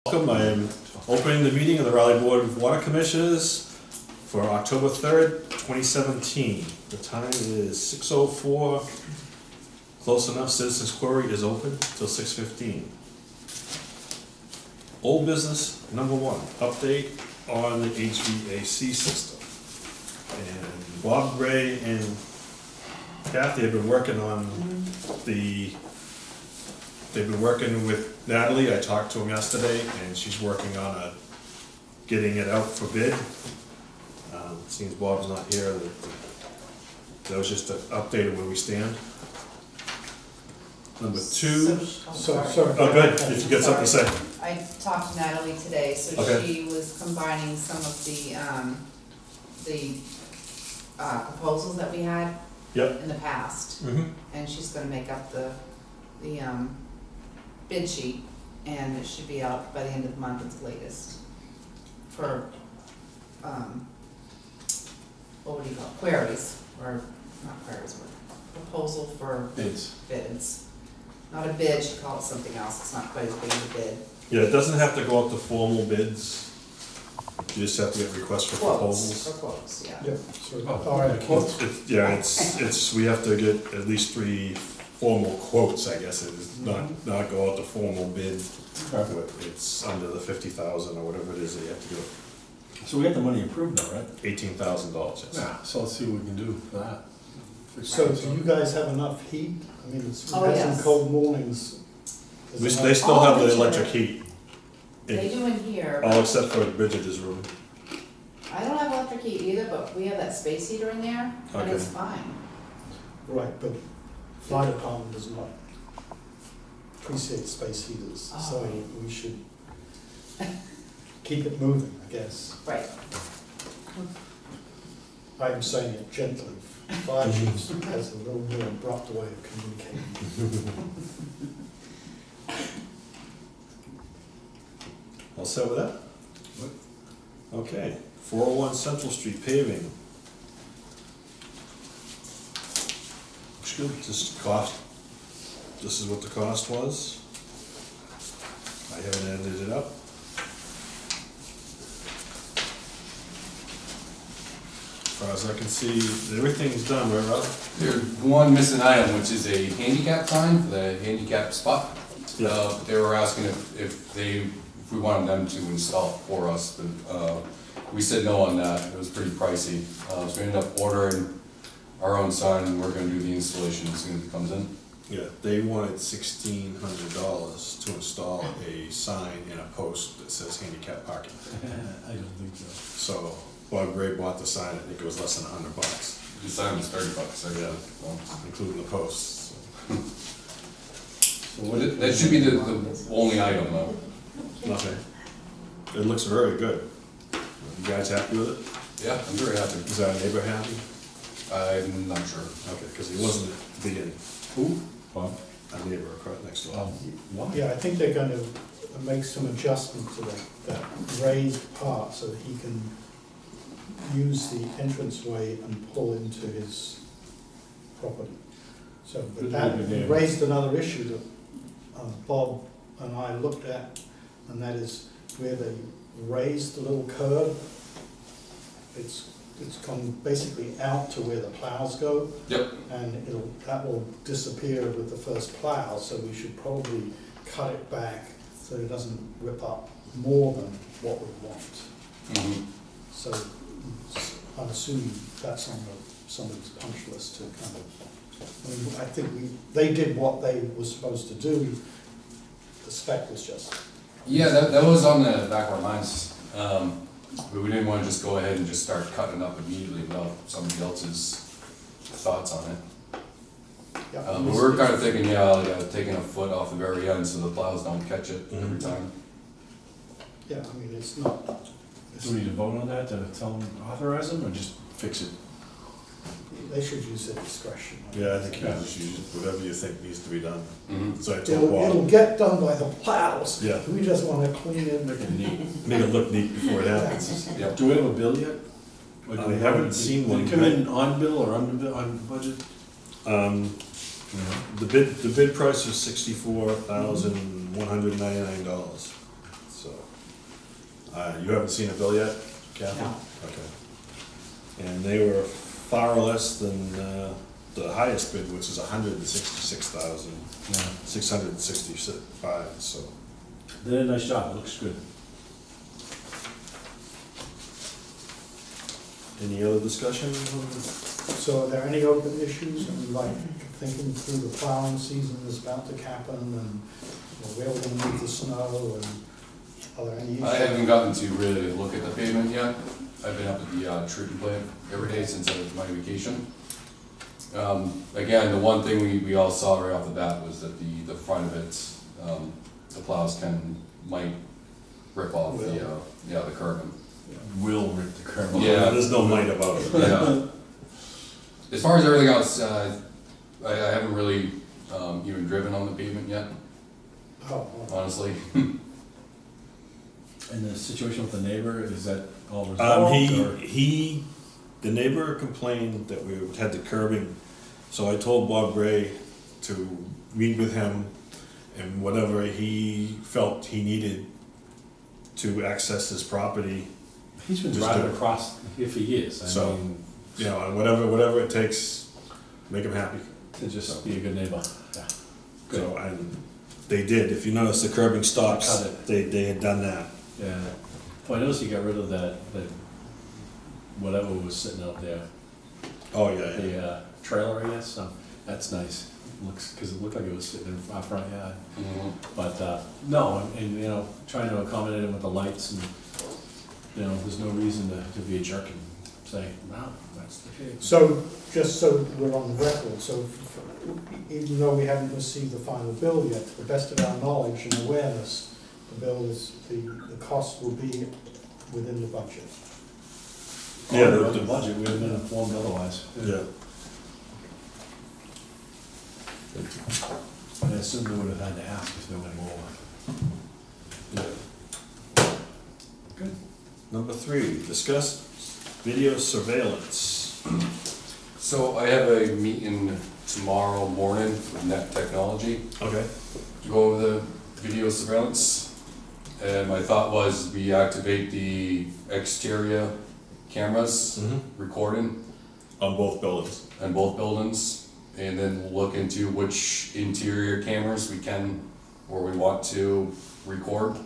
Welcome, I am opening the meeting of the Raleigh Board of Water Commissioners for October 3rd, 2017. The time is 6:04. Close enough, citizens query is open till 6:15. Old business number one, update on the HVAC system. And Bob Gray and Kathy have been working on they've been working with Natalie. I talked to him yesterday, and she's working on getting it out for bid. Seems Bob's not here. That was just an update of where we stand. Number two. Sorry. Oh, good. If you got something to say. I talked to Natalie today, so Okay. she was combining some of the proposals that we had Yep. in the past, Mm-hmm. and she's gonna make up the bid sheet, and it should be out by the end of the month at the latest for, what do you call it, queries, or not queries, but proposal for Bids. bids. Not a bid, she called it something else, it's not quite as big as a bid. Yeah, it doesn't have to go out to formal bids. You just have to get requests for Quotes, proposals. for quotes, yeah. Yep. Oh, All right, quotes. It's, we have to get at least 3 formal quotes, I guess. It is not go out to formal bid. It's under the 50,000 or whatever it is that you have to do. So we got the money approved now, right? $18,000, yes. Yeah, so let's see what we can do for that. So do you guys have enough heat? I mean, it's Oh, had yes. some cold mornings. Is it They not- still have the Oh, electric heat. They do in here, All except for Bridget's room. I don't have electric heat either, but we have that space heater in there, and it's Okay. fine. Right, but fire department does not appreciate space heaters, so Oh. we should keep it moving, I guess. Right. I'm saying it gently. Fire chiefs has a little more abrupt way of communicating. All set with that? Okay, 401 Central Street paving. Looks good. This is what the cost was. I haven't ended it up. As far as I can see, everything's done, right, Rob? There's one missing item, which is a handicap sign for the handicap spot. They were asking if we wanted them to install it for us, but we said no on that. It was pretty pricey. So we ended up ordering our own sign, and we're gonna do the installation as soon as it comes in. Yeah, they wanted $1,600 to install a sign in a post that says handicap parking. I don't think so. So Bob Gray bought the sign, I think it was less than $100, The sign was $30, I guess. including the posts. So what, That should be the only item though. Nothing. It looks very good. You guys happy with it? Yeah, I'm very happy. Is our neighbor happy? I'm not sure. Okay, because he wasn't at the beginning, who? Bob? our neighbor across next door. Why? Yeah, I think they're going to make some adjustment to that raised part so that he can use the entranceway and pull into his property. So, but that raised another issue that Bob and I looked at, and that is where they raised the little curb. It's gone basically out to where the plows go. Yep. And that will disappear with the first plow, so we should probably cut it back so it doesn't rip up more than what we want. Mhm. So I'm assuming that's on somebody's punch list to kind of, I mean, I think they did what they were supposed to do. The spec was just, Yeah, that was on the back of our minds. But we didn't want to just go ahead and just start cutting up immediately without somebody else's thoughts on it. yeah. But we were kind of thinking, taking a foot off the very end so the plows don't catch it every Mhm. time. Yeah, I mean, it's not, Do we need to vote on that to tell them, authorize them, or just fix it? they should use their discretion. Yeah, I think you just use whatever you think needs to be done. Mhm. So I told It'll Bob, get done by the plows. Yeah. We just wanna clean it. Make it neat. make it look neat before it happens. Yep. Do we have a bill yet? Like, I haven't seen one. Did it come in on bill or under bill, on budget? The bid price was $64,199. so. You haven't seen a bill yet, Kathy? No. Okay. And they were far less than, the highest bid, which is Yeah. $166,665, so. They did a nice job, it looks good. Any other discussion? So are there any open issues, and like thinking through the plowing season is about to happen, and where we're gonna move the snow, and are there any issues? I haven't gotten to really look at the pavement yet. I've been up at the treatment plant every day since I was my vacation. Again, the one thing we all saw right off the bat was that the front of it, the plows might rip off the curbing. Will rip the curb. Yeah. There's no might about it. Yeah. As far as everything else, I haven't really even driven on the pavement yet, Oh, honestly. And the situation with the neighbor, is that all resolved? or- The neighbor complained that we had the curbing, so I told Bob Gray to meet with him, and whatever he felt he needed to access his property, He's been Just driving do it. across here for years, I So- mean, you know, and whatever it takes, make him happy. to just be a good neighbor, yeah. Good, So, and they did, if you notice the curbing stops, Cut it. they had done that. yeah. Well, I noticed you got rid of that whatever was sitting out there, Oh, yeah, yeah. the trailer, I guess, so, that's nice. Looks, cause it looked like it was sitting in our front yard. Mhm. But, no, and, you know, trying to accommodate him with the lights and, you know, there's no reason to be a jerk and say, no, that's the case. so, just so we're on the record, so even though we haven't received the final bill yet, to the best of our knowledge and awareness, the bill is, the cost will be within the budget. Yeah, The budget, we have been informed otherwise. Yeah. I assume we would have had to ask if they went over. Yeah. Good. Number 3, discuss video surveillance. So I have a meeting tomorrow morning with Net Technology Okay. to go over the video surveillance. And my thought was we activate the exterior cameras recording On both buildings. in both buildings, and then we'll look into which interior cameras we can or we want to record,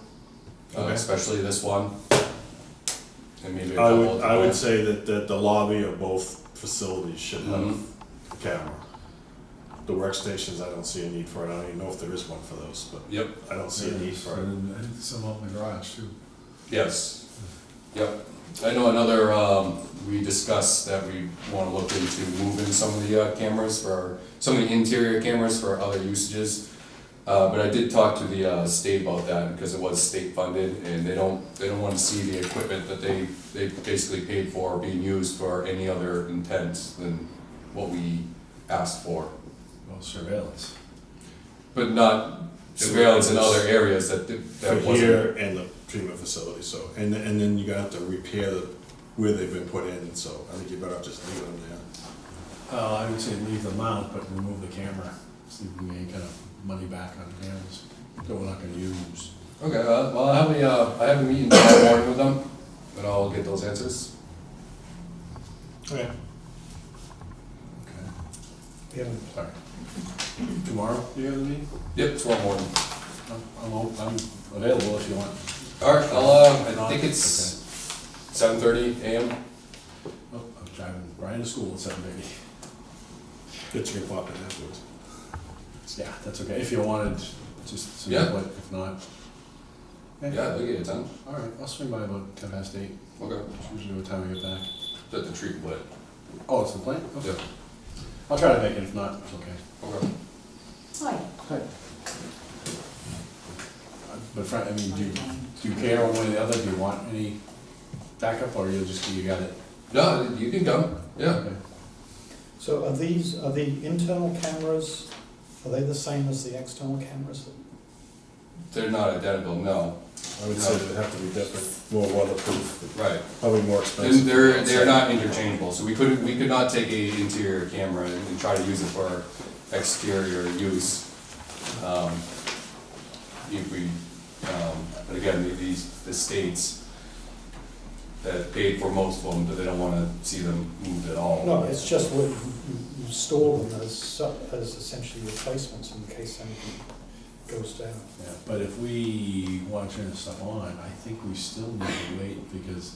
Okay. especially this one. And maybe a I couple would, of the I would ones. say that the lobby of both facilities should have Mhm. a camera. The workstations, I don't see a need for it, I don't even know if there is one for those, but Yep, I don't see a need for it. And I think some out in the garage too. yes, yep. I know another, we discussed that we wanna look into moving some of the cameras for, some of the interior cameras for other usages. But I did talk to the state about that, because it was state funded, and they don't wanna see the equipment that they basically paid for being used for any other intent than what we asked for. Well, surveillance. But not surveillance in other areas that For wasn't. here and the treatment facility, so, and then you're gonna have to repair where they've been put in, so I think you better just leave them there. I would say leave the mount, but remove the camera, see if we can get any kind of money back on cameras that we're not gonna use. Okay, well, I have a meeting tomorrow morning with them, and I'll get those answers. Okay. Okay. We haven't, Sorry. Tomorrow, do you have the meeting? Yep, tomorrow morning. I'm available if you want. Alright, I think it's 7:30 AM. Oh, I'm driving Brian to school at 7:30. Get your pop in afterwards. Yeah, that's okay, if you wanted, just some Yeah. input, if not. Yeah, they'll get it done. Alright, I'll swing by about 8:10. Okay. That's usually what time I get back. At the treat plant. Oh, it's the plant? Okay. Yep. I'll try to make it, if not, it's okay. Okay. Hi. But Frank, I mean, do you care one way or the other? Do you want any backup, or you got it? No, you can come, yeah. Okay. so are the internal cameras, are they the same as the external cameras? They're not identical, no. I would say they'd have to be different, more weatherproof, Right. probably more expensive. And they're not interchangeable, so we could not take a interior camera and try to use it for exterior use. If we But again, the states that paid for most of them, but they don't wanna see them moved at all. No, it's just where you store them as essentially replacements in case anything goes down. Yeah, but if we want to turn this stuff on, I think we still need to wait, because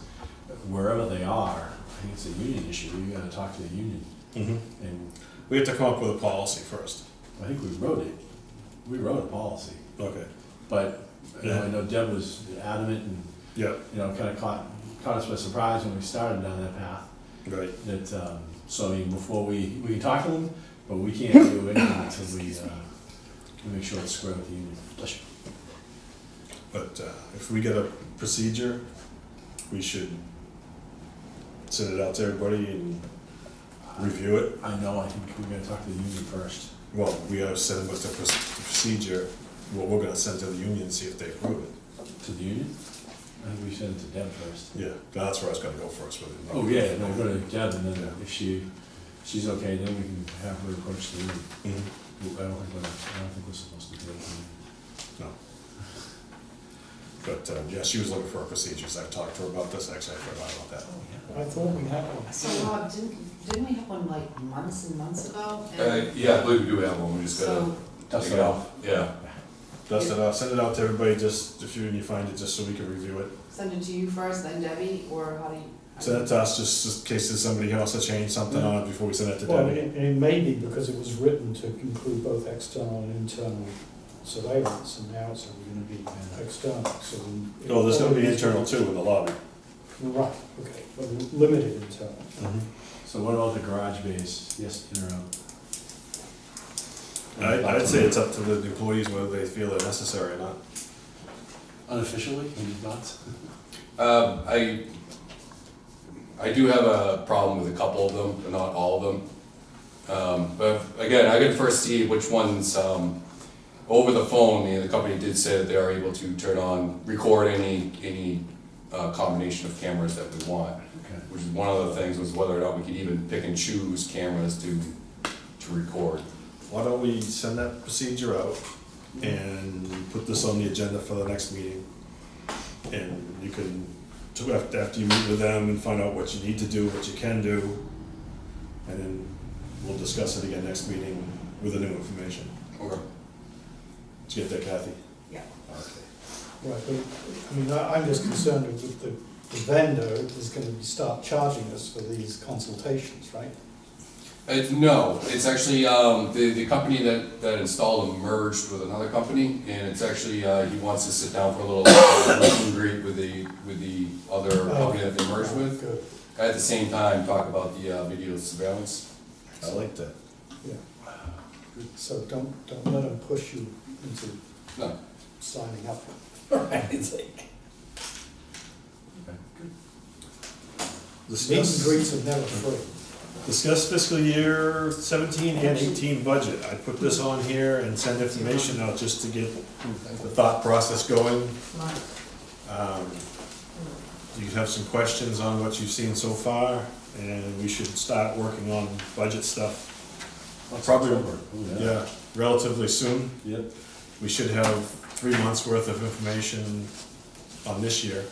wherever they are, I think it's a union issue, we gotta talk to the union. And We have to come up with a policy first. I think we wrote a policy, Okay. but, Yeah. I know Deb was adamant and, Yeah, kinda caught us by surprise when we started down that path. right. That, so I mean, before we can talk to them, but we can't do anything until we make sure it's square with the union. Bless you. But if we get a procedure, we should send it out to everybody and review it. I know, I think we gotta talk to the union first. Well, we gotta send them with the procedure, what we're gonna send to the union and see if they approve it. To the union? I think we send it to Deb first. Yeah, that's where I was gonna go first with it. Oh, yeah, no, go to Deb, and then if she's okay, then we can have her approach the union. Mhm. I don't think we're supposed to do that. No. But, yeah, she was looking for procedures. I talked to her about this, actually, I forgot about that. I thought we had one. So Rob, didn't we have one like months and months ago? Yeah, I believe we do have one, we just gotta So, Dust take it it off. off. Yeah, Dust it out, send it out to everybody, just if you find it, just so we can review it. send it to you first, then Debbie, or how do you? Send it to us, just in case there's somebody else to change something on it before we send it to Well, Debbie. it may be because it was written to include both external and internal surveillance, and now it's only gonna be external, so. Oh, there's gonna be internal too in the lobby. Right, okay, but limited internal. So what about the garage bays? Yes, in or out? I'd say it's up to the employees whether they feel it necessary or not. Unofficially, any thoughts? I do have a problem with a couple of them, but not all of them. But again, I could first see which ones, over the phone, the company did say that they are able to turn on, record any combination of cameras that we want. Okay. Which is one of the things, was whether or not we could even pick and choose cameras to record. Why don't we send that procedure out and put this on the agenda for the next meeting? And you can, after you meet with them and find out what you need to do, what you can do, and then we'll discuss it again next meeting with the new information. Okay. Did you get that, Kathy? Yeah. Okay. Right, but, I mean, I'm just concerned with the vendor is gonna start charging us for these consultations, right? No, it's actually, the company that installed them merged with another company, and it's actually, he wants to sit down for a little meet and greet with the other company that they merged with. Good, At the same time, talk about the video surveillance. I like that. yeah. So don't let them push you into No, signing up or anything. Okay, good. Meet and greets are never free. Discuss fiscal year 17 and 18 budget. I put this on here and send information out just to get the thought process going. You have some questions on what you've seen so far, and we should start working on budget stuff. Probably, October. Oh, yeah, relatively soon. Yep. We should have 3 months' worth of information on this year.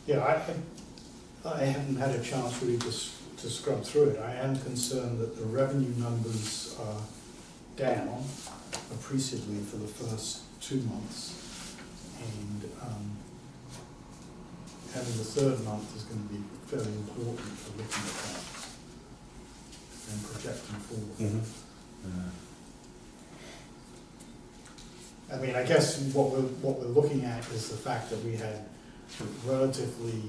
Yeah, I haven't had a chance really to scrub through it. I am concerned that the revenue numbers are down appreciably for the first 2 months. And having the third month is going to be fairly important for looking at that and projecting forward. I mean, I guess what we're looking at is the fact that we had relatively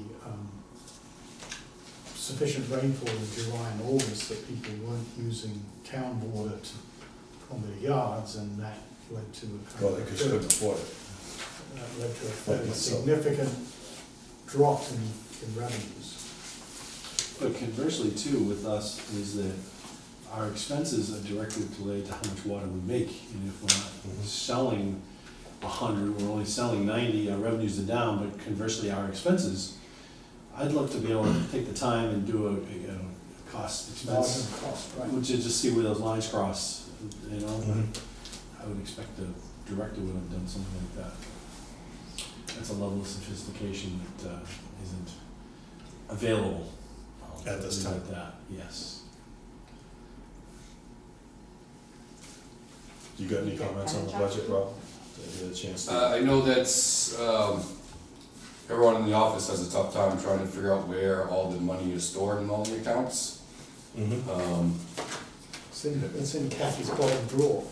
sufficient rainfall in July and August that people weren't using town water on their yards, and that led to a Well, they just couldn't afford it. that led to a fairly So- significant drop in revenues. But conversely too, with us, is that our expenses are directly related to how much water we make. And if we're not selling 100, we're only selling 90, our revenues are down, but conversely, our expenses, I'd love to be able to take the time and do a cost expense, Margin cost, right? which is just see where those lines cross, you know? Mhm. I would expect to director would have done something like that. That's a level of sophistication that isn't available. At this leave it time. at that, yes. You got any comments on the budget, Rob? Did you get a chance to? I know that's, everyone in the office has a tough time trying to figure out where all the money is stored in all the accounts. Mhm. It's in Kathy's bottom drawer.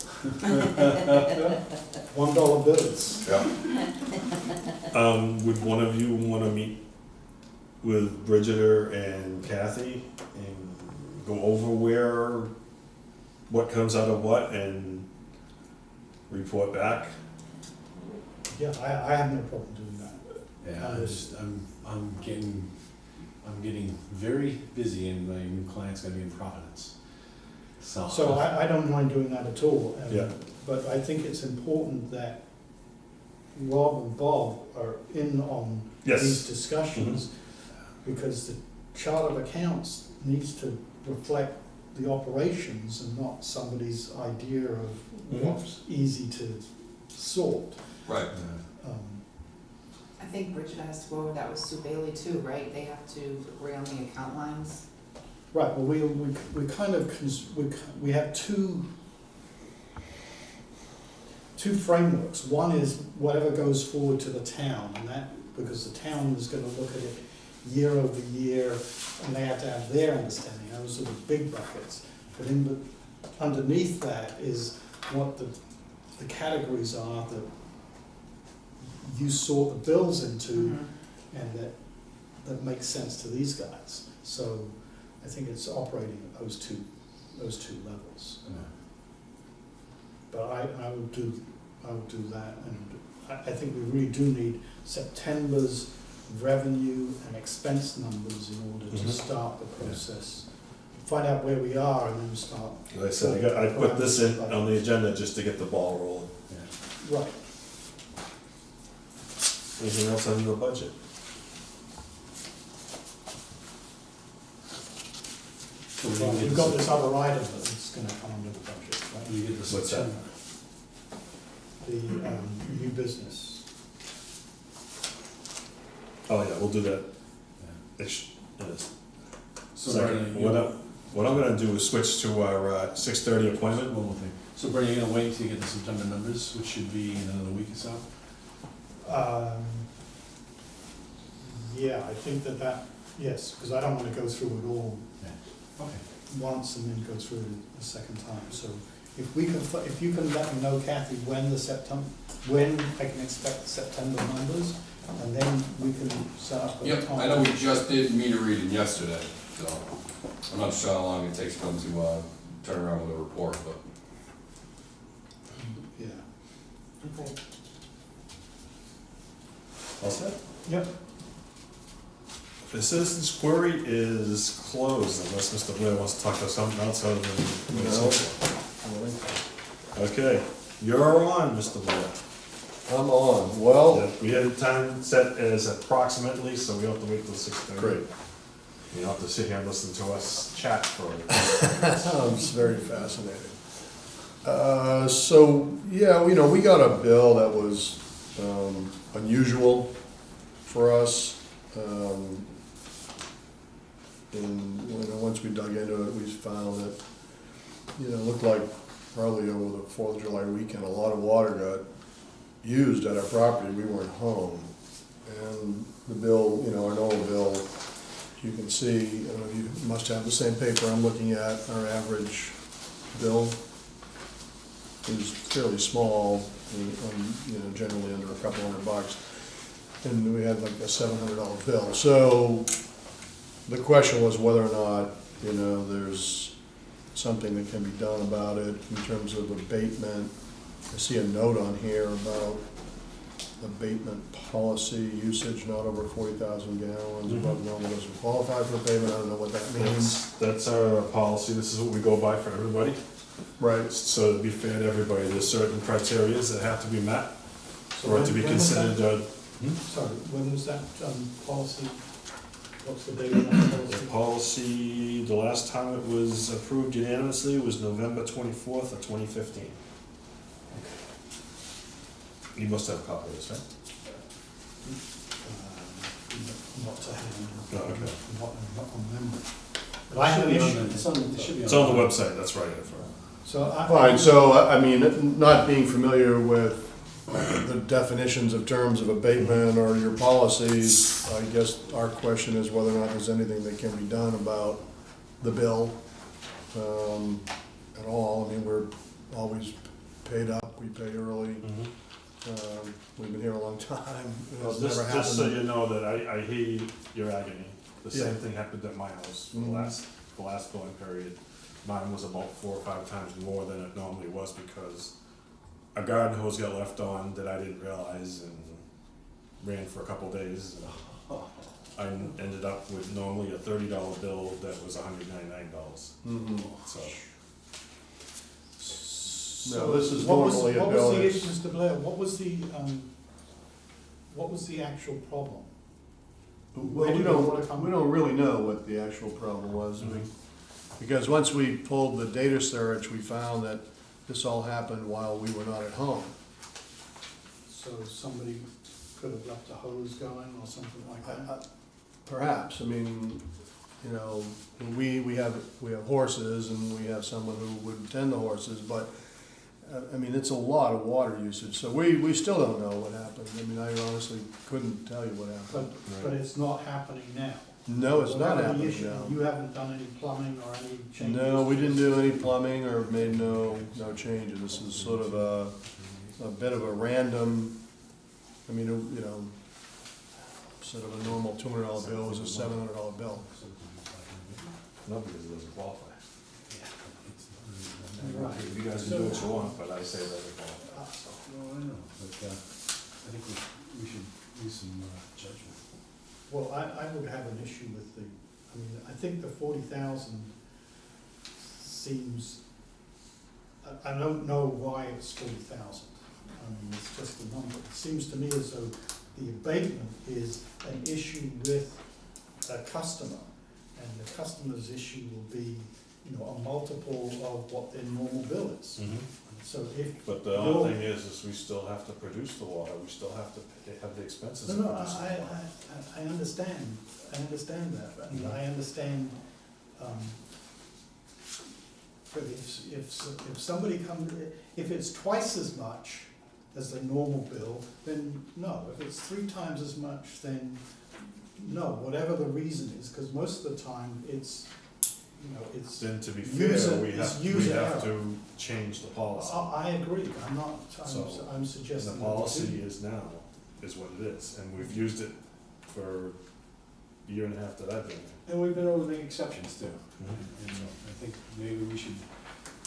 $1 bills. Yeah. Would one of you wanna meet with Bridgeter and Kathy and go over what comes out of what and report back? Yeah, I have no problem doing that. Yeah, I'm getting very busy and my new client's gonna be in Providence. So I don't mind doing that at all. Yeah. But I think it's important that Rob and Bob are in on Yes. these discussions, because the chart of accounts needs to reflect the operations and not somebody's idea of what's easy to sort. Right. I think Bridget has to go over that with Sue Bailey too, right? They have to agree on the account lines. Right, well, we kind of, we have two frameworks. One is whatever goes forward to the town, and that, because the town is gonna look at it year over year, and they have to have their understanding, those are the big buckets. But underneath that is what the categories are that you sort the bills into, and that makes sense to these guys. So I think it's operating at those two levels. But I would do that, and I think we really do need September's revenue and expense numbers in order to start the process. Find out where we are and then start. Like I said, I put this in on the agenda just to get the ball rolling. Right. Anything else on your budget? Well, you've got this other item that's gonna come under the budget, right? You get the What's that? The new business. Oh, yeah, we'll do that. So Second, Brendan, what I'm gonna do is switch to our 6:30 appointment. one more thing. So Brendan, you're gonna wait till you get the September numbers, which should be in another week or so? Yeah, I think that, yes, because I don't wanna go through it all Okay. once and then go through it a second time. So if you can let me know, Kathy, when I can expect the September numbers, and then we can set up a time. Yep, I know we just did meter reading yesterday, so I'm not sure how long it takes for them to turn around with a report, but. Yeah. Okay. All set? Yep. The citizens' query is closed unless Mr. Blair wants to talk about something else other than. Okay, you're on, Mr. Blair. I'm on. Well, Yeah, we had a time set as approximately, so we don't have to wait till 6:30. great. You don't have to sit here and listen to us chat for That sounds very fascinating. Yeah, we got a bill that was unusual for us. And once we dug into it, we found that, it looked like probably over the 4th of July weekend, a lot of water got used at our property. We weren't home. And the bill, our normal bill, you can see, you must have the same paper I'm looking at. Our average bill is fairly small, and, generally under a couple $100. And we had like a $700 bill. So the question was whether or not, there's something that can be done about it in terms of abatement. I see a note on here about abatement policy usage not over 40,000 gallons above normal doesn't qualify for payment. I don't know what that means. That's our policy, this is what we go by for everybody. Right. So to be fair to everybody, there's certain criterias that have to be met So for it to be when was that? considered. Sorry, when was that policy? What's the date of that The policy? policy, the last time it was approved unanimously was November 24th of 2015. You must have a copy of this, right? Not to hand, Oh, okay. not on memory. But I have an issue. It should be It's on the website, that's right. So I. Fine, so, I mean, not being familiar with the definitions of terms of abatement or your policies, I guess our question is whether or not there's anything that can be done about the bill at all. I mean, we're always paid up, we pay early, we've been here a long time. Well, It's just, never just so happened. you know that I hear your agony. The Yeah. same thing happened at my house for Mhm. the last billing period. Mine was about 4 or 5 times more than it normally was because a garden hose got left on that I didn't realize and ran for a couple days. And I ended up with normally a $30 bill that was $199, Mhm. so. No, this is What was- normally a What bill was the that's- issue, Mr. Blair, what was the actual problem? Well, we don't really know what the actual problem was. Because once we pulled the data search, we found that this all happened while we were not at home. So somebody could have left a hose going or something like that? Perhaps, I mean, you know, we have horses and we have someone who would tend the horses, but, I mean, it's a lot of water usage, so we still don't know what happened. I mean, I honestly couldn't tell you what happened. But it's not happening now? No, it's not Whatever the happening issue, now. You haven't done any plumbing or any changes? No, we didn't do any plumbing or made no changes. This is sort of a bit of a random, I mean, you know, sort of a normal $200 bill was a $700 bill. No, because it doesn't qualify. Right. You guys can do what you want, but I say that it qualifies. No, I know, but I think we should use some judgment. Well, I would have an issue with I mean, I think the 40,000 seems, I don't know why it's 40,000. I mean, it's just a number. It seems to me as though the abatement is an issue with a customer, and the customer's issue will be, you know, a multiple of what their normal bill is. So if. But the only thing is we still have to produce the water, we still have to have the expenses of No, producing the water. I understand that, and I understand, but if somebody comes, if it's twice as much as the normal bill, then no. If it's 3 times as much, then no, whatever the reason is, because most of the time it's, you know, it's. Then to be User- fair, we it's have user to error. change the policy. I agree, So, I'm And suggesting. the that we policy do. is now, is what it is, and we've used it for a year and a half that I've been here. And we've been able to make exceptions too. Mhm. And I think maybe we should,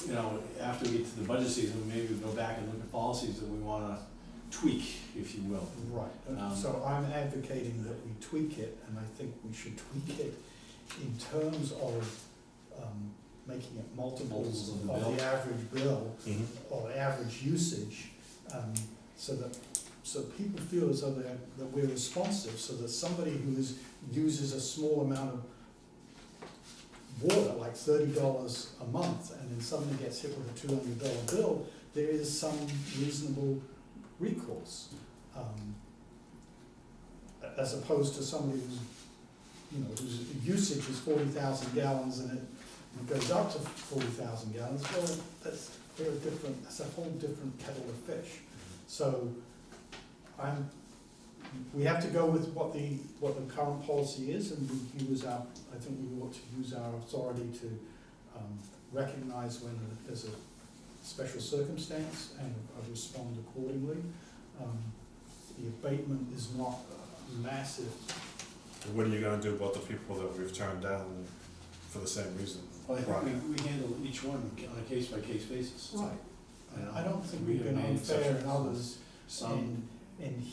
you know, after we get to the budget season, maybe go back and look at policies that we wanna tweak, if you will. Right, so I'm advocating that we tweak it, and I think we should tweak it in terms of making it multiples Multiples of the of bill. the average bill Mhm. or average usage, so people feel as though that we're responsive, so that somebody who uses a small amount of water, like $30 a month, and then suddenly gets hit with a $200 bill, there is some reasonable recourse. As opposed to somebody who's, you know, whose usage is 40,000 gallons and it goes up to 40,000 gallons, well, that's a whole different kettle of fish. So we have to go with what the current policy is, and we use I think we ought to use our authority to recognize when there's a special circumstance and respond accordingly. The abatement is not massive. What are you gonna do about the people that we've turned down for the same reason? Well, I think we handle each one on a case-by-case basis. Right. I don't think We we've have been made unfair in exceptions. others, Some, and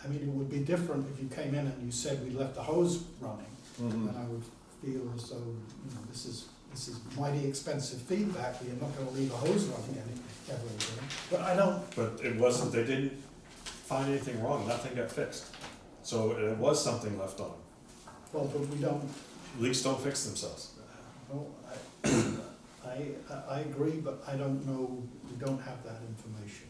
I mean, it would be different if you came in and you said we left the hose running, Mhm. and I would feel as though, you know, this is mighty expensive feedback, you're not gonna leave a hose running ever again. But I don't, But it wasn't, they didn't find anything wrong, nothing got fixed. So it was something left on. well, but we don't, Leaks don't fix themselves. well, I I agree, but I don't know, we don't have that information.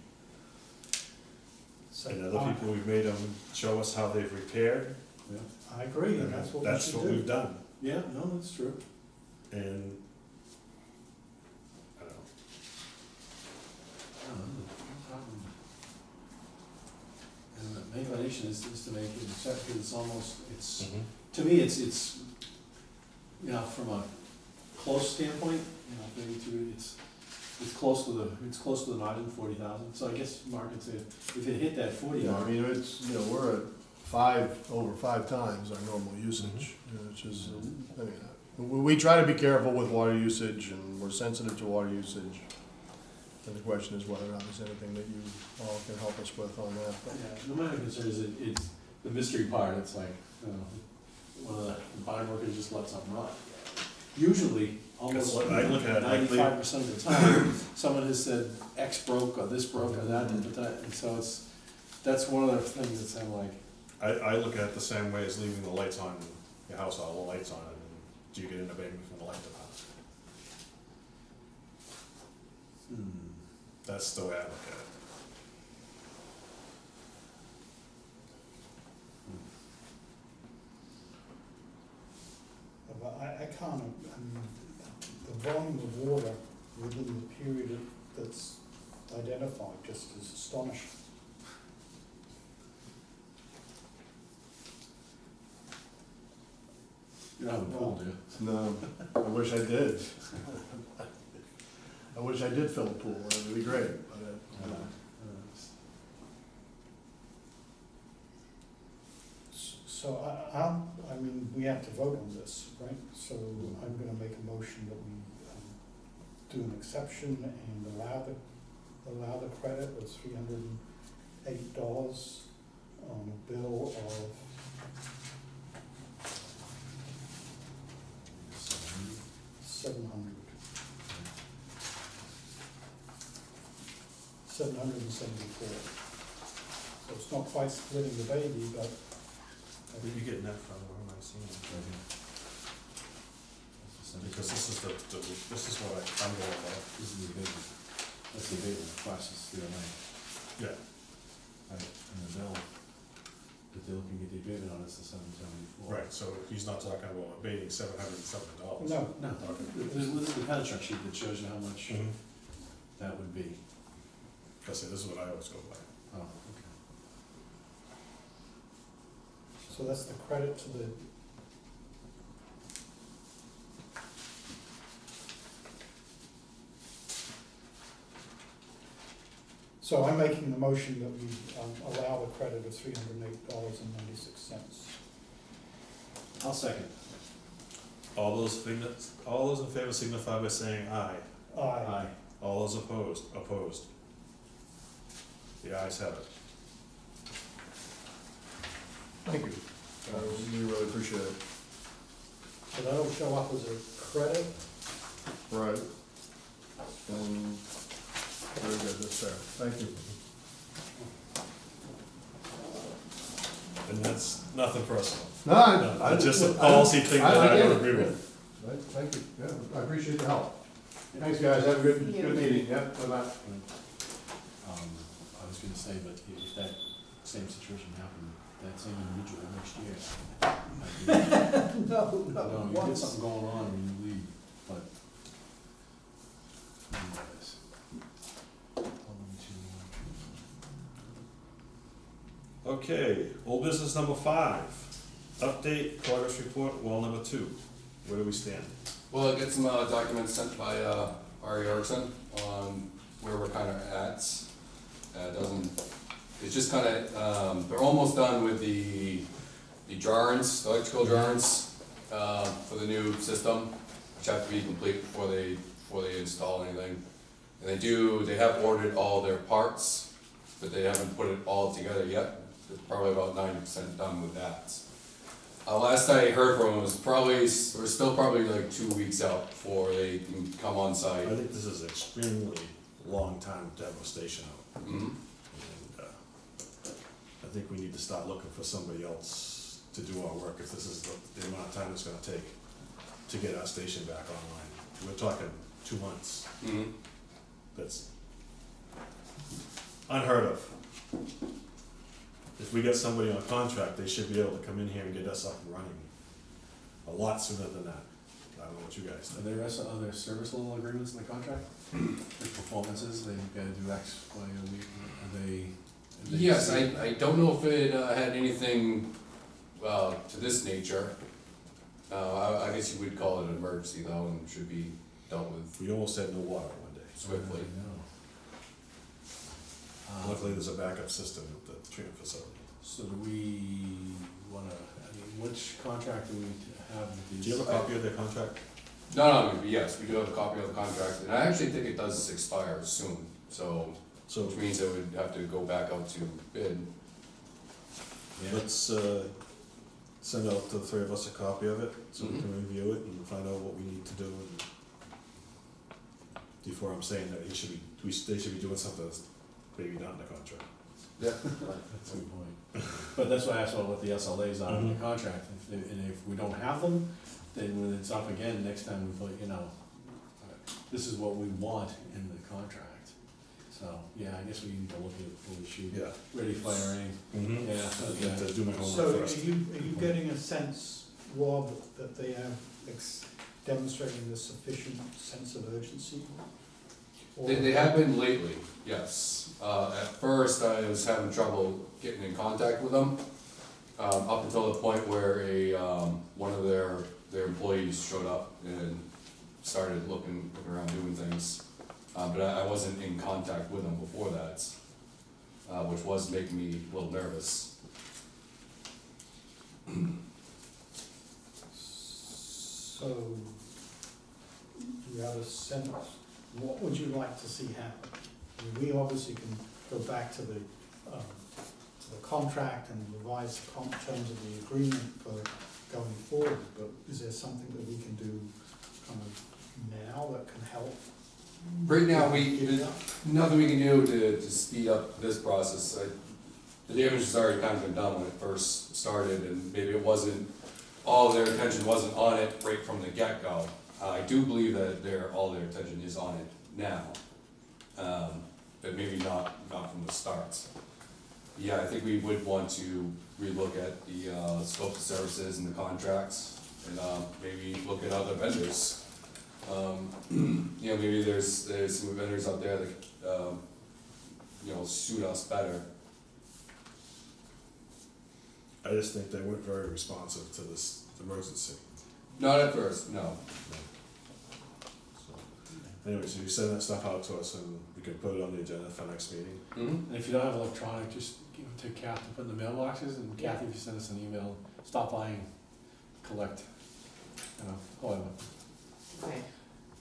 So And other people, we've made them show us how they've repaired. Yeah, I agree, and that's what we That's should what do. we've done, yeah, no, that's true. and, I don't know. No problem. And the inclination is to make it, because it's almost, it's, Mhm. to me, it's, you know, from a close standpoint, you know, maybe to, it's close to the margin, 40,000, so I guess Mark could say, if it hit that 40 Yeah, I mark. mean, it's, you know, we're at over 5 times our normal usage, which is, I mean, we try to be careful with water usage, and we're sensitive to water usage. And the question is whether or not there's anything that you all can help us with on that. But Yeah, no matter concern is it's the mystery part, it's like, you know, one of the barn workers just let something rot. Usually, almost That's what I look at, like, 95% of the time, someone has said X broke, or this broke, or that, and so that's one of the things that's I'm like, I look at it the same way as leaving the lights on, in your house, all the lights on, and do you get an abatement from the light department? That's the way I look at it. But I can't, I mean, the volume of water within the period that's identified just is astonishing. you don't have a pool, do you? no, I wish I did. I wish I did fill a pool, it would be great, but, So I mean, we have to vote on this, right? So I'm gonna make a motion that we do an exception and allow the credit of $308 on a bill of $774. So it's not quite splitting the baby, but Where are you getting that from, where am I seeing it? Because this is this is what I'm going by. This is the abatement, that's the abatement process, the other night. Yeah. Right, and the bill that they're looking at the abatement on is the 774. Right, so he's not talking about abating $707. no, No, this is the contract sheet that shows you how much Mhm. that would be. Because this is what I always go by. Oh, okay. so that's the credit to the. So I'm making the motion that we allow the credit of $308.96. I'll second. All those in favor signify by saying aye. Aye. All those opposed? The ayes have it. thank you. We really appreciate it. So that'll show up as a credit. Right. Very good, that's fair, thank you. And that's nothing personal. No, It's just a policy thing that I get don't it. agree with. Right, thank you, yeah, I appreciate the help. Thanks, guys, have a good Thank you. meeting, yep, bye-bye. I was gonna say, but if that same situation happened, that same individual next year, No, no, you get something going on when you leave, but. Anyways. Okay, old business number 5, update progress report, well number 2. Where do we stand? Well, I get some documents sent by Ari Erickson on where we're kind of at. It's just kind of, they're almost done with the drawings, the electrical drawings for the new system, which have to be complete before they install anything. And they have ordered all their parts, but they haven't put it all together yet. They're probably about 90% done with that. Last I heard from them was we're still probably like 2 weeks out before they can come on I site. think this is extremely long time to have a station out. Mhm. And I think we need to start looking for somebody else to do our work if this is the amount of time it's gonna take to get our station back online. We're talking 2 months. Mhm. That's unheard of. If we get somebody on contract, they should be able to come in here and get us up and running a lot sooner than that. I don't know what you guys Are think. there other service level agreements in the contract? Like performances, they gotta do X, Y, a week, are they? Yes, I don't know if it had anything to this nature. I guess you would call it an emergency though, and should be dealt with We almost had no water one day. swiftly. Luckily, there's a backup system at the treatment facility. So do we wanna, I mean, which contract do we have with these? Do you have a copy of their contract? No, yes, we do have a copy of the contract, and I actually think it does expire soon, so, So which means it would have to go back out to bid. let's send out to the three of us a copy of it, so we can review it and find out what we need to do. And before I'm saying that they should be doing something that's maybe not in the contract. Yeah. That's a good point. But that's why I asked about what the SLAs are in the contract, and if we don't have them, then when it's up again, next time we put, this is what we want in the contract. So, yeah, I guess we need to look at it before we shoot. Yeah. Ready firing, Mm-hmm. yeah, I have to do my So homework are first. you getting a sense, Rob, that they are demonstrating the sufficient sense of urgency? Or- They have been lately, yes. At first, I was having trouble getting in contact with them, up until the point where one of their employees showed up and started looking around doing things. But I wasn't in contact with them before that, which was making me a little nervous. So, do you have a sense, what would you like to see happen? I mean, we obviously can go back to the contract and revise the terms of the agreement for going forward, but is there something that we can do kind of now that can help? Right now, Give it there's up? nothing we can do to speed up this process. The damage has already kind of been done when it first started, and maybe it wasn't, all their attention wasn't on it right from the get-go. I do believe that all their attention is on it now, but maybe not from the start. Yeah, I think we would want to relook at the scope of services and the contracts, and maybe look at other vendors. Maybe there's some vendors out there that, suit us better. I just think they weren't very responsive to this emergency. Not at first, no. Anyway, so you send that stuff out to us and we can put it on the agenda for next meeting. Mm-hmm. And if you don't have electronic, just give it to Kathy, put in the mailboxes, and Kathy, if you send us an email, stop by and collect, whatever. Okay,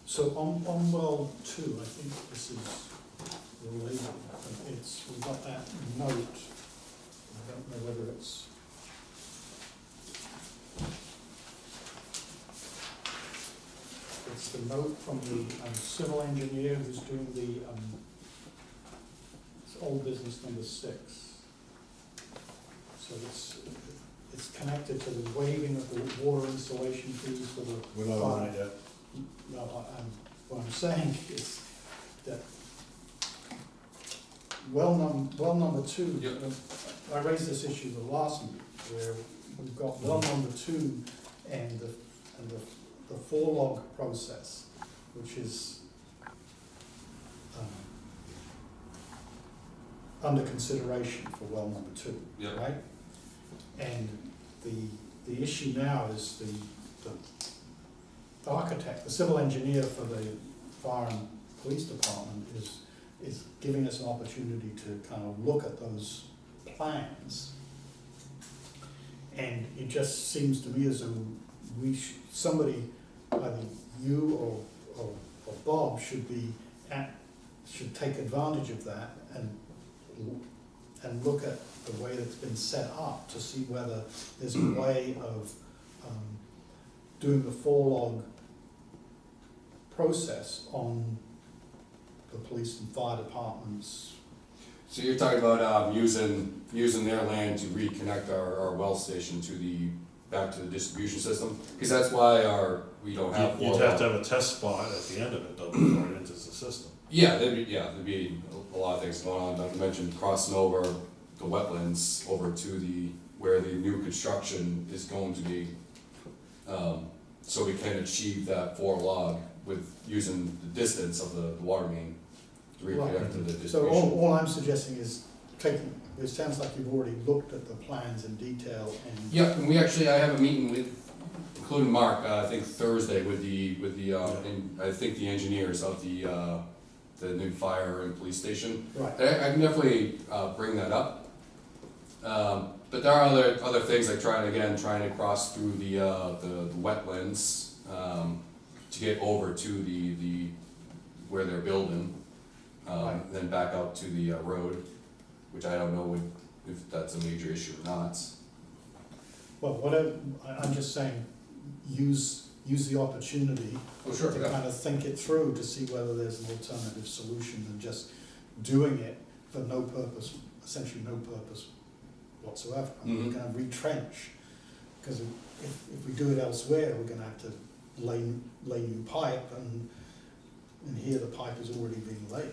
So on well 2, I think this is related, we've got that note, I don't know whether it's. It's the note from the civil engineer who's doing it's old business number 6. So it's connected to the waiving of the water installation fees for the. We're not on it yet. No, what I'm saying is that well number 2, Yep. I raised this issue the last meeting, where we've got well number 2 and the 4-log process, which is under consideration for well number 2, Yep. right? And the issue now is the architect, the civil engineer for the fire and police department is giving us an opportunity to kind of look at those plans. And it just seems to me as though somebody, either you or Bob should take advantage of that and look at the way it's been set up to see whether there's a way of doing the 4-log process on the police and fire departments. So you're talking about using their land to reconnect our well station back to the distribution system? Because that's why we don't have. You'd have to have a test spot at the end of it, though, before it enters the system. Yeah, there'd be a lot of things going on, not to mention crossing over the wetlands over to where the new construction is going to be. So we can achieve that 4 log with using the distance of the water main to reconnect to the So distribution. all I'm suggesting is taking, it sounds like you've already looked at the plans in detail and. Yeah, and I have a meeting with, including Mark, I think Thursday with and I think the engineers of the new fire and police station. Right, I can definitely bring that up. But there are other things like trying to cross through the wetlands to get over to the where they're building, Right. then back out to the road, which I don't know if that's a major issue or not. well, whatever, I'm just saying, use the opportunity Oh, sure, to yeah. kind of think it through to see whether there's an alternative solution than just doing it for no purpose, essentially no purpose whatsoever. I mean, Mhm. we're gonna retrench, because if we do it elsewhere, we're gonna have to lay new pipe, and here the pipe is already being laid.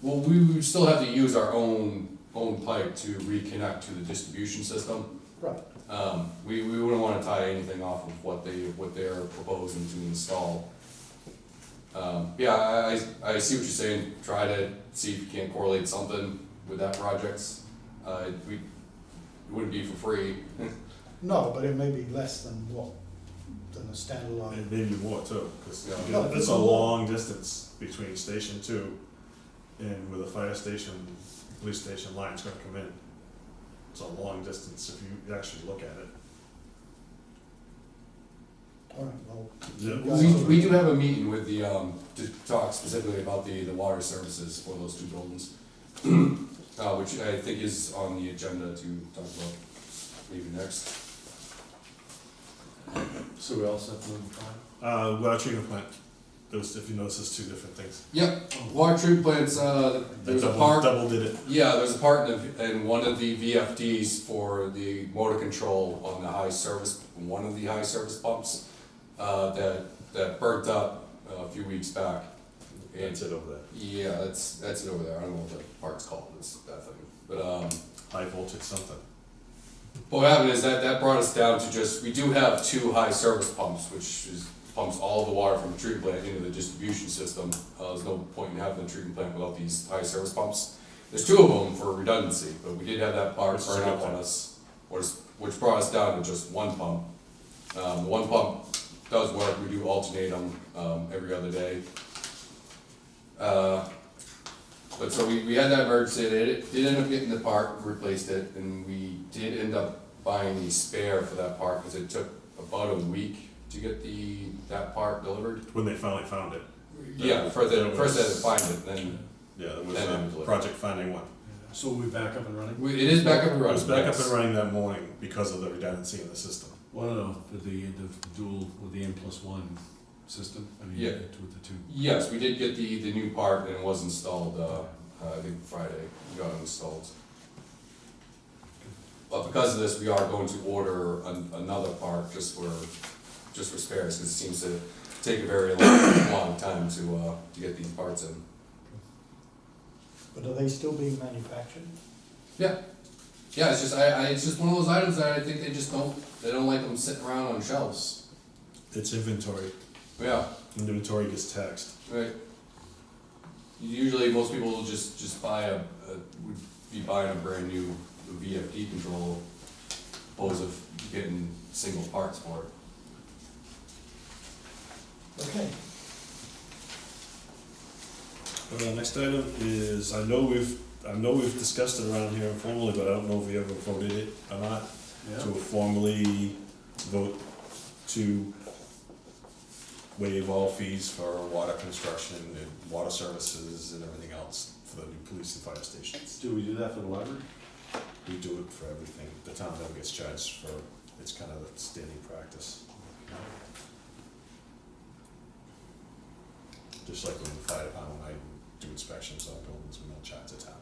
Well, we would still have to use our own pipe to reconnect to the distribution system. Right, We wouldn't wanna tie anything off of what they're proposing to install. Yeah, I see what you're saying, try to see if you can't correlate something with that project. It wouldn't be for free. no, but it may be less than a standalone. And maybe more too, because Yeah. No, it's it's a more. long distance between Station 2 and where the fire station, police station line's gonna come in. It's a long distance if you actually look at it. All right, well, Yeah. you guys- We do have a meeting with the, to talk specifically about the water services for those 2 buildings. Which I think is on the agenda to talk about maybe next. So we all set for the Water treatment plant, those, if you notice, there's 2 different things. Yep, water treatment plants, there's a Double- part, Double did it. yeah, there's a part in one of the VFDs for the motor control on the one of the high service pumps, that burnt up a few weeks back. That's it over there. Yeah, that's it over there, I don't know what the part's called, it's that thing, but, High voltage something. what happened is that brought us down to we do have 2 high service pumps, pumps all the water from the treatment plant into the distribution system. There's no point in having the treatment plant without these high service pumps. There's 2 of them for redundancy, but we did have that part Which is a burn good up on thing. us, which brought us down to just 1 pump. The 1 pump does work, we do alternate them, every other day. But so we had that emergency, it did end up getting the part, replaced it, and we did end up buying the spare for that part, cause it took about a week to get that part delivered. When they finally found it. Yeah, first they had to find it, then Yeah, there was And then- Project Finding One. So we're back up and running? it is back up and It running. was back up yes. and running that morning because of the redundancy in the system. Well, no, with the dual, with the N+1 system, I mean, Yeah. with the 2. Yes, we did get the new part and it was installed, I think Friday, we got it installed. But because of this, we are going to order another part just for spares, because it seems to take a very long time to get these parts in. But are they still being manufactured? Yeah, it's just, it's just one of those items that I think they don't like them sitting around on shelves. It's inventory. Yeah, Inventory gets taxed. right. Usually, most people will just buy would be buying a brand new VFD control, opposed of getting single parts for it. Okay, Next item is, I know we've discussed it around here informally, but I don't know if we ever voted it or not, to formally vote to waive all fees for water construction and water services and everything else for the new police and fire stations. Do we do that for the library? We do it for everything. The town never gets charged for, it's kind of a standing practice. Just like when the fire department, when I do inspections on buildings, we don't charge the town.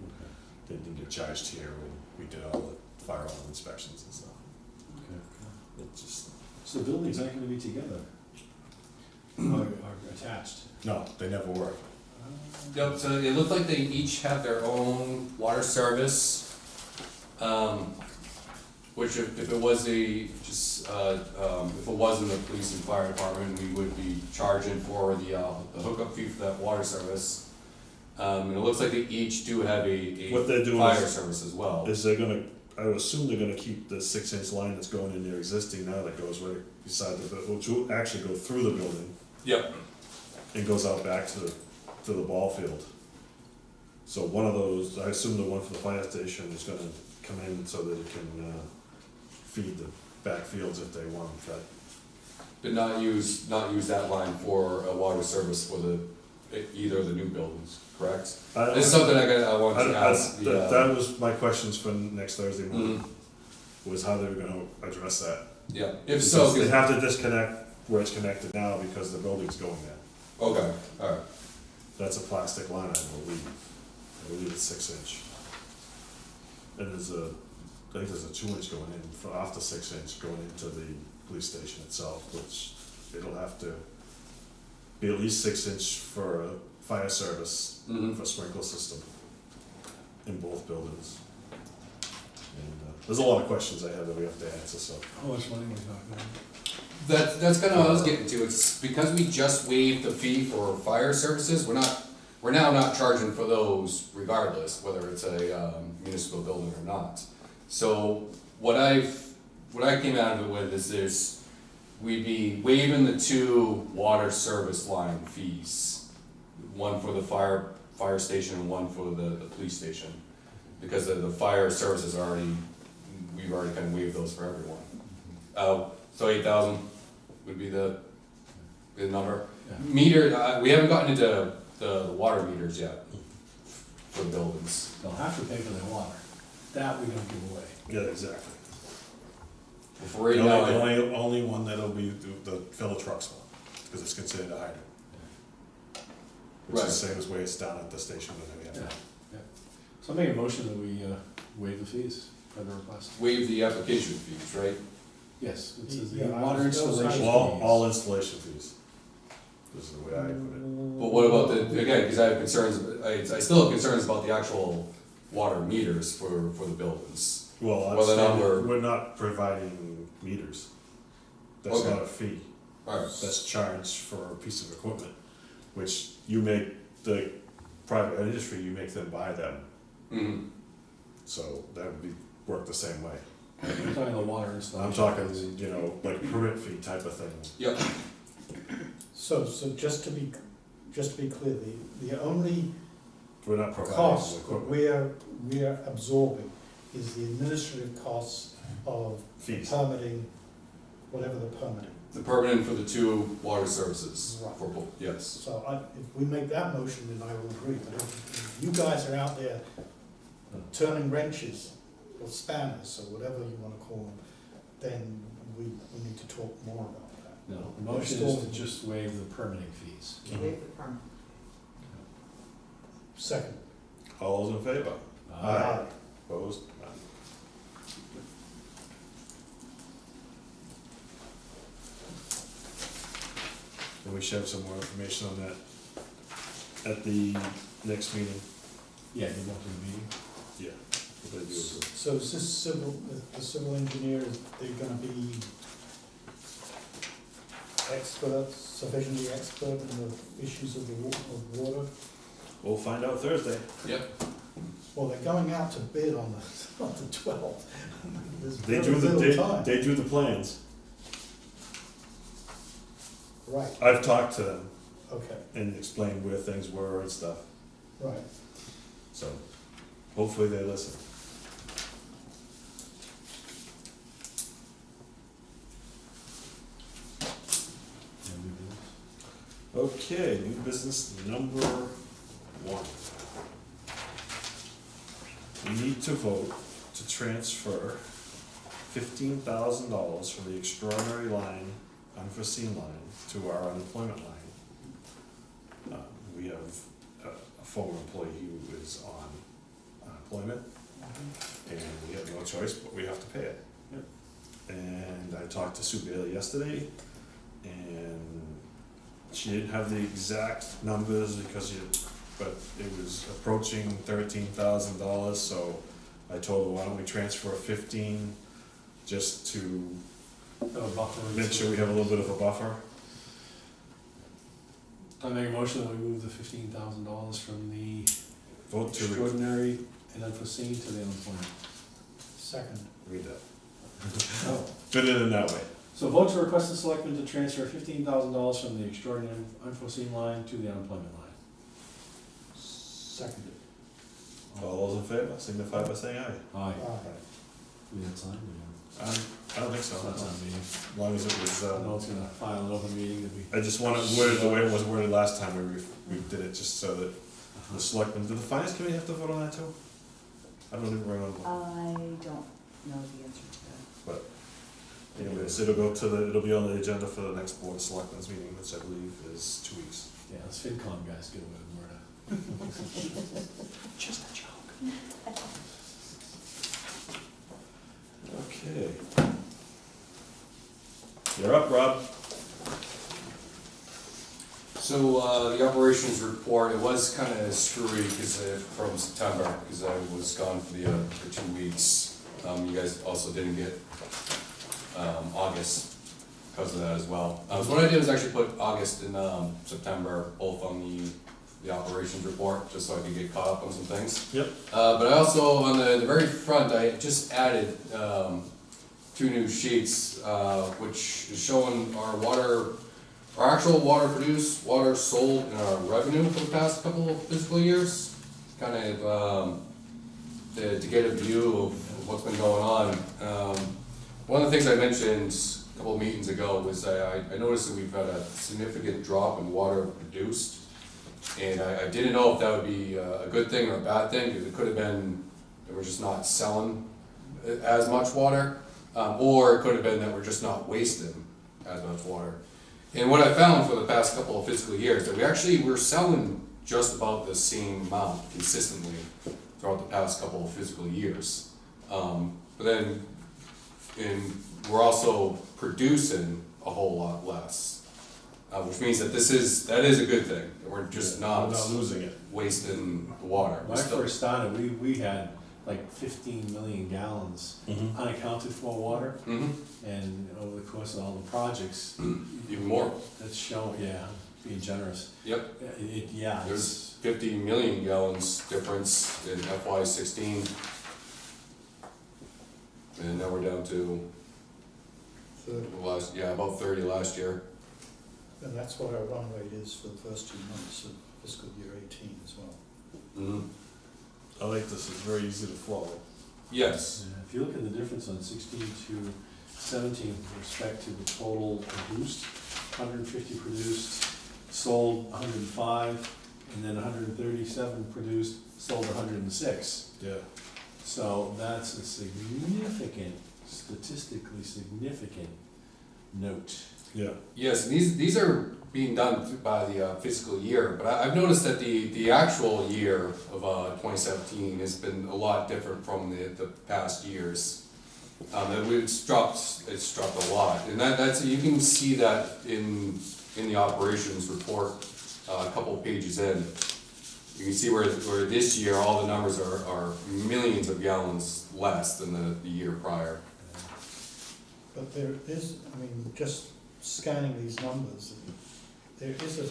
Okay. They didn't get charged here when we did all the fire hall inspections and stuff. Okay. It just So the buildings aren't gonna be together? Or attached? No, they never were. Yep, so it looked like they each have their own water service. Which if it was if it was in the police and fire department, we would be charging for the hookup fee for that water service. And it looks like they each do have What they're a doing fire is- service as well. Is they're gonna, I would assume they're gonna keep the 6-inch line that's going in there existing now, that goes right beside the, which will actually go through the building Yep, and goes out back to the ball field. So one of those, I assume the one for the fire station is gonna come in so that it can, feed the back fields if they want them fed. but not use that line for a water service for either of the new buildings, correct? This is something I wanted to ask the, That was my questions for next Thursday morning, mhm, was how they were gonna address that. yeah, if so, Because they 'cause- have to disconnect where it's connected now because the building's going there. okay, alright, That's a plastic line, I believe. I believe it's 6-inch. And I think there's a 2-inch going in, off the 6-inch going into the police station itself, which it'll have to be at least 6-inch for a fire service, mhm. for sprinkler system in both buildings. And, there's a lot of questions I have that we have to answer, so. How much money are we talking about? That's kind of what I was getting to, it's because we just waived the fee for fire services, we're now not charging for those regardless, whether it's a municipal building or not. So what I came out of it with is we'd be waiving the 2 water service line fees. One for the fire station and one for the police station. Because the fire services we've already kind of waived those for everyone. So 8,000 would be the number. Yeah. Meter, we haven't gotten into the water meters yet for the buildings. They'll have to pay for their water. That we don't give away. Yeah, exactly. For right The now, only one that'll be the fill the trucks one, because it's considered a hydrant. Which is the same as way it's down at the station when they Yeah, have. yeah. So I make a motion that we waive the fees for the request. waive the application fees, right? Yes, it says Yeah, the I water was gonna say- installation All fees. installation fees. This is the way I put it. But what about again, because I have concerns, I still have concerns about the actual water meters for the buildings. Well, Well, then I'm we're- saying, we're not providing meters. That's Okay. not a fee. Alright, That's charged for a piece of equipment, which you make the private industry, you make them buy them. mm-hmm, So that would work the same way. We're talking the water installation. I'm talking, like permit fee type of thing. yep, So just to be clear, the only We're not providing the cost that equipment. we're absorbing is the administrative costs of Fees. permitting, whatever the permitting. the permanent for the 2 water services, Right. for both, yes. So if we make that motion, then I will agree, but if you guys are out there turning wrenches or spanners or whatever you wanna call them, then we need to talk more about that. No, the motion is to just waive the permitting fees. Waive the permit. Second. All those in favor? Aye. Opposed? None. And we should have some more information on that at the next meeting. Yeah, you go to the meeting. Yeah. We're gonna do it. So is this the civil engineer, they're gonna be experts, sufficiently expert in the issues of of water? We'll find out Thursday. Yep, Well, they're going out to bid on the 12th. There's They very drew the, little time. they drew the plans. Right, I've talked to them okay, and explained where things were and stuff, right. so hopefully they listen. Yeah, we do. Okay, new business number 1. We need to vote to transfer $15,000 from the extraordinary line, unforeseen line, to our unemployment line. We have a former employee who is on unemployment, and we have no choice, but we have to pay it. And I talked to Sue Bailey yesterday, and she didn't have the exact numbers but it was approaching $13,000, so I told her, why don't we transfer 15 just to Have a buffer. make sure we have a little bit of a buffer. I make a motion that we move the $15,000 from the Vote to extraordinary and unforeseen to the unemployment. Second. read that. Oh. Fit it in that way. So vote to request the selectmen to transfer $15,000 from the extraordinary and unforeseen line to the unemployment line. Seconded. All those in favor, signify by saying aye. Aye. Aye. We had time, I don't think so, That's not me. as long as it was, I know it's gonna file an open meeting to be. I just want it worded the way it was worded last time we did it, just so that the selectmen, did the finance committee have to vote on that too? I don't even remember. I don't know the answer to that. Anyways, it'll be on the agenda for the next board of selectmen's meeting, which I believe is 2 weeks. Yeah, those FinCom guys get away with murder. Just a joke. Okay. You're up, Rob. So, the operations report, it was kind of screwy because from September, because I was gone for the 2 weeks. You guys also didn't get, August because of that as well. So what I did was actually put August and, September both on the operations report, just so I could get caught up on some things. Yep. But I also, on the very front, I just added, 2 new sheets, which is showing our actual water produced, water sold, and our revenue for the past couple of fiscal years. Kind of, to get a view of what's been going on. One of the things I mentioned a couple of meetings ago was I noticed that we've had a significant drop in water produced. And I didn't know if that would be a good thing or a bad thing, because it could have been that we're just not selling as much water, or it could have been that we're just not wasting as much water. And what I found for the past couple of fiscal years, that we're selling just about the same amount consistently throughout the past couple of fiscal years. But then, we're also producing a whole lot less, which means that that is a good thing, that we're just We're not not losing it. wasting the water. When I first started, we had like 15 million gallons unaccounted for water, Mhm. and over the course of all the projects, Even more, that's shown, yeah, being generous. yep. Yeah, There's 50 million gallons difference in FY '16. And now we're down to about 30 last year. And that's what our run rate is for the first 2 months of fiscal year 18 as well. Mhm. I like this, it's very easy to follow. Yes, Yeah, if you look at the difference on 16 to 17 with respect to the total produced, 150 produced, sold 105, and then 137 produced, sold 106. Yeah. So that's a significant, statistically significant note. Yeah. yes, and these are being done by the fiscal year, but I've noticed that the actual year of 2017 has been a lot different from the past years. It's dropped a lot, and that's, you can see that in the operations report, a couple of pages in. You can see where this year, all the numbers are millions of gallons less than the year prior. But there is, I mean, just scanning these numbers, there is a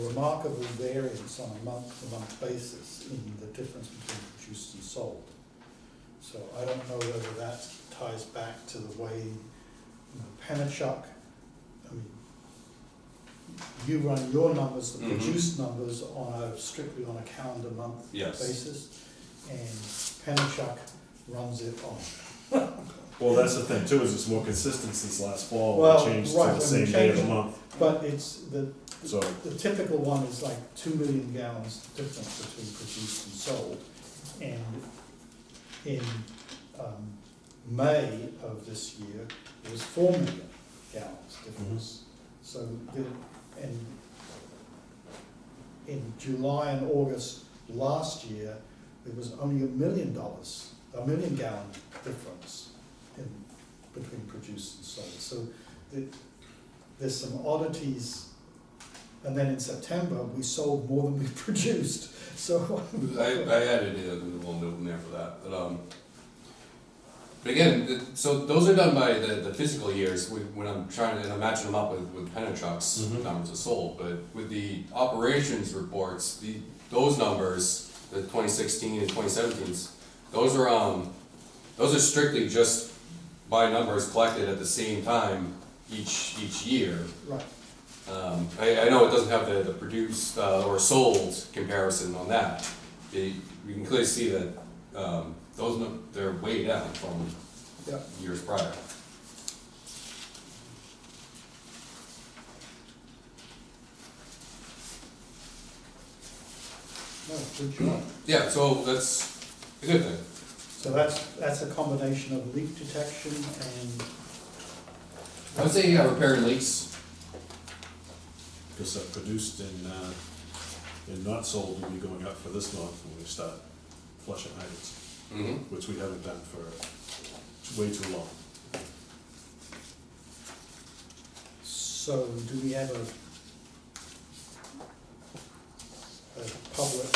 remarkable variance on a month-to-month basis in the difference between produced and sold. So I don't know whether that ties back to the way, Penachuk, I mean, you run your numbers, the Mhm. produced numbers strictly on a calendar month Yes. basis, and Penachuk runs it on. Well, that's the thing too, is it's more consistent since last fall, Well, we changed to right, the when we same day of the changed it. month, But it's, so. the typical one is like 2 million gallons difference between produced and sold. And in May of this year, it was 4 million gallons difference. So, in July and August last year, there was only $1 million 1 million gallon difference in, between produced and sold. So there's some oddities. And then in September, we sold more than we produced, so. I added a little note in there for that, but again, so those are done by the physical years, when I'm trying to, and I'm matching them up with Penachuk's Mhm. numbers of sold, but with the operations reports, those numbers, the 2016 and 2017s, those are strictly just by numbers collected at the same time each year. Right, I know it doesn't have the produced or sold comparison on that. You can clearly see that they're way down from yeah. years prior. No, good job. Yeah, so that's a good thing. So that's a combination of leak detection and, I would say repairing leaks. Because produced and not sold will be going up for this month when we start flushing hydrants, Mm-hmm. which we haven't done for way too long. so do we have a public,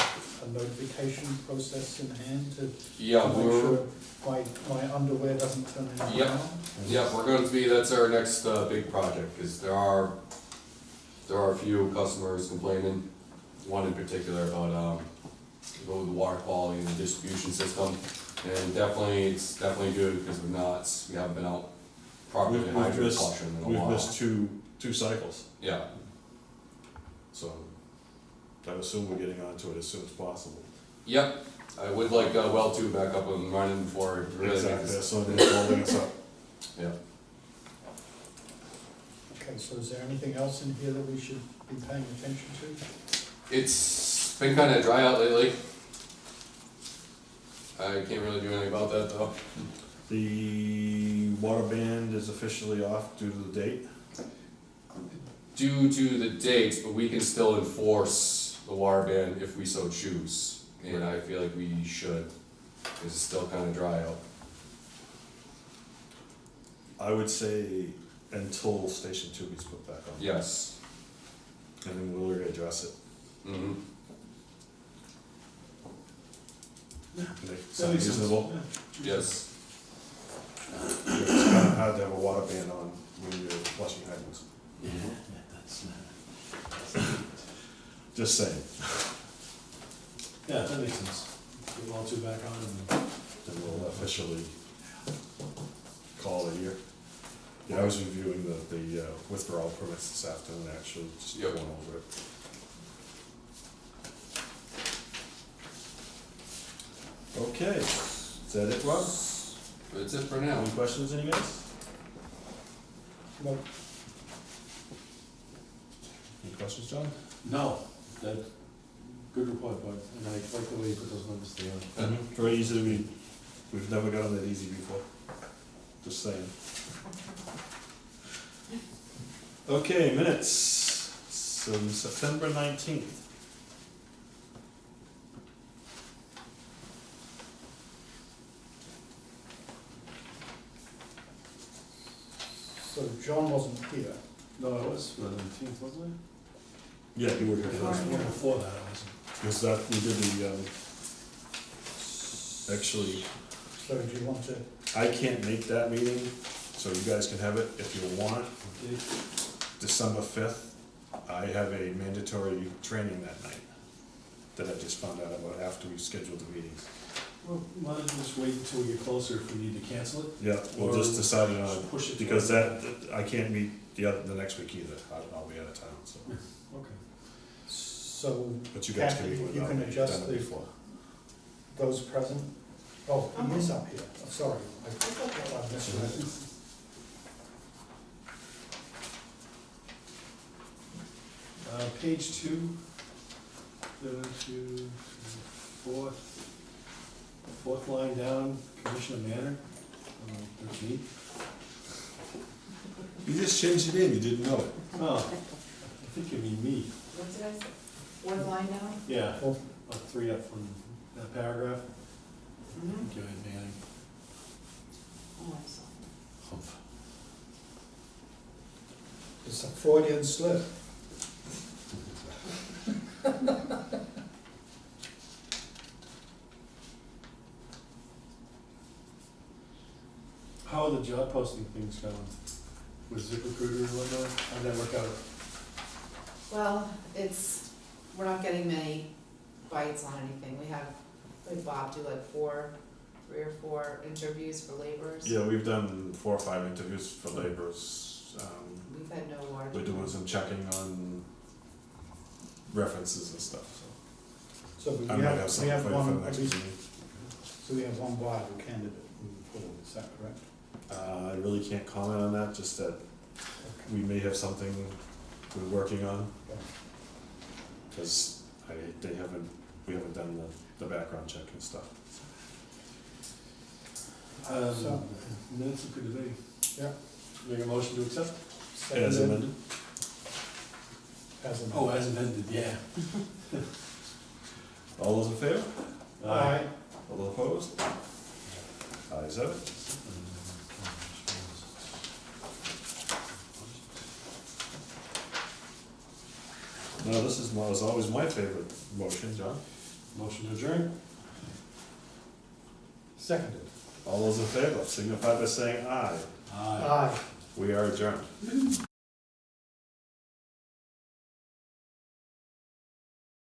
a notification process in hand to Yeah, make sure my underwear doesn't turn into Yep. brown? we're going to be, that's our next big project, because there are a few customers complaining, one in particular about the water quality and the distribution system. And it's definitely good, because we haven't been out properly We've hydrant missed- flushing in a We've while. missed two cycles, Yeah, so I assume we're getting onto it as soon as possible. yep, I would like well two back up and running before it really Exactly, makes. so they're holding us up. Yeah. Okay, so is there anything else in here that we should be paying attention to? It's been kinda dry out lately. I can't really do anything about that though. The water ban is officially off due to the date. Due to the dates, but we can still enforce the water ban if we so choose. And I feel like we should, because it's still kinda dry out. I would say until Station 2 gets put back on. Yes. And then we'll readdress it. Mm-hmm. Sound reasonable? Yes. It's kind of hard to have a water ban on when you're flushing hydrants. Just saying. Yeah, that makes sense. Get well two back on and. And we'll officially call it a year. Yeah, I was reviewing the withdrawal permits this afternoon, actually, just Yep. going over it. Okay, is that it, Rob? That's it for now. Any questions, any guys? No, Any questions, John? No, that, good report, bud, and I like the way you put those numbers together. Very easy to read. We've never gotten that easy before. Just saying. Okay, minutes, so September 19th. so John wasn't here. No, it was the 19th, wasn't Yeah, you were here it? first. The one before that, I wasn't. Because that, we did the, actually, So do you want to, I can't make that meeting, so you guys can have it if you want. Okay. December 5th, I have a mandatory training that night that I just found out about after we scheduled the meetings. Well, why don't you just wait until we get closer if we need to cancel it? Yeah, we'll just decide it on, Just push it. to- because that, I can't meet the next week either, I'll be out of town, so. Okay. so But you guys can Kathy, meet you without can me, adjust done it the- before. those present? Oh, he is up here, oh, sorry, I misread it. Page 2, fourth line down, Commissioner Manor, that's me. You just changed it in, you didn't know it. Oh, I think you mean me. What did I say? Fourth line down? Yeah, Oh, 3 up from that paragraph. Mhm. Go ahead, Manning. Oh, I'm sorry. Humph. It's a Freudian slip. How are the job posting things going? With ZipRecruiter and whatnot? How'd that work out? Well, we're not getting many bites on anything. We have, like Bob do like 3 or 4 interviews for laborers. Yeah, we've done 4 or 5 interviews for laborers. We've had no large. We're doing some checking on references and stuff, So we so I might have we something have for you for the one, at next least, meeting. so we have one viable candidate moving forward, is that correct? I really can't comment on that, just that we may have something we're working on, Okay. because we haven't done the background check and stuff. So- Minutes look good to me. Yeah. Make a motion to accept? As Seconded. amended? As amended. Oh, as amended, yeah. All those in favor? Aye. All those opposed? Ayes have it. No, was always my favorite motion, John. Motion to adjourn? Seconded. All those in favor, signify by saying aye. Aye. Aye. We are adjourned.